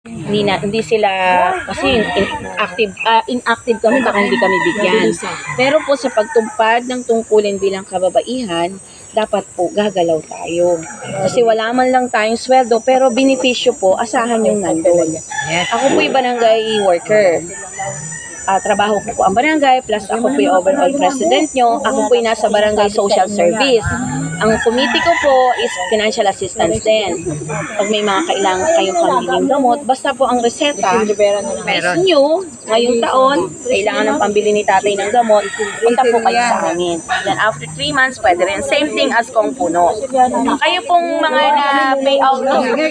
Hindi sila kasi inactive kami, baka hindi kami bigyan. Pero po sa pagtupad ng tungkulin bilang kababaihan, dapat po gagalaw tayo. Kasi wala man lang tayong sweldo, pero benepisyo po, asahan yung nandun. Ako po'y barangay worker. Trabaho ko po ang barangay, plus ako po'y overall president nyo. Ako po'y nasa barangay social service. Ang committee ko po is financial assistance din. Pag may mga kailangan kayong pambiling gamot, basta po ang reseta, meron nyo, ngayong taon, kailangan ng pambili ni tatay ng gamot, punta po kayo sa amin. Then after 3 months, pwede rin. Same thing as Kong Puno. Kayo pong mga na-payout ng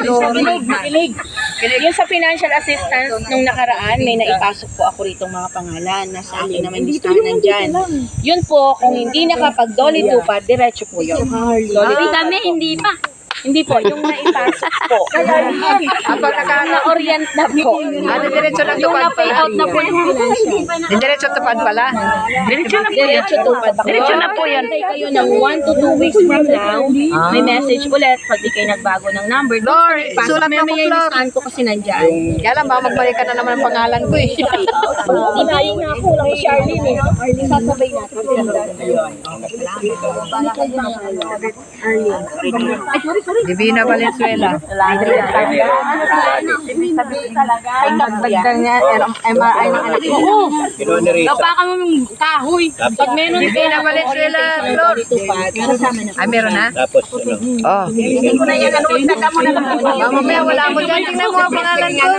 yung sa financial assistance, nung nakaraan, may naipasok po ako rito mga pangalan. Nasa akin naman listahan nandyan. Yun po, kung hindi nakapag-dolly tupad, diretso po yun. Kami hindi pa. Hindi po, yung naipasok po. Na-orient na po. Diretso lang Yung tupad na-payout na po yung financial. Diretso tupad pala. Diretso tupad. Diretso na po yan. Hintay kayo ng 1 to 2 weeks from now. May message ulit pag di kayo nagbago ng number. Lord, sulat May mo may Flor. listahan ko kasi nandyan. Kaya lang, baka magbalik ka na naman ang pangalan ko eh. Di ba yung nakulang si Arlene eh? Sasabay natin. Divina Valenzuela. Ay, nagdagdag niya, MRI ng anak ko. Oo! Baka mo kahoy. Pag meron Divina Valenzuela, Flor. Ay, meron na? Tapos, Oh. Mamaya wala ako dyan. Tingnan mo ang pangalan ko.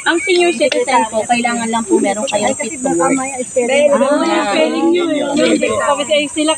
Ang senior citizen po, kailangan lang po meron kayong fit to work. Spelling nyo. Kasi sila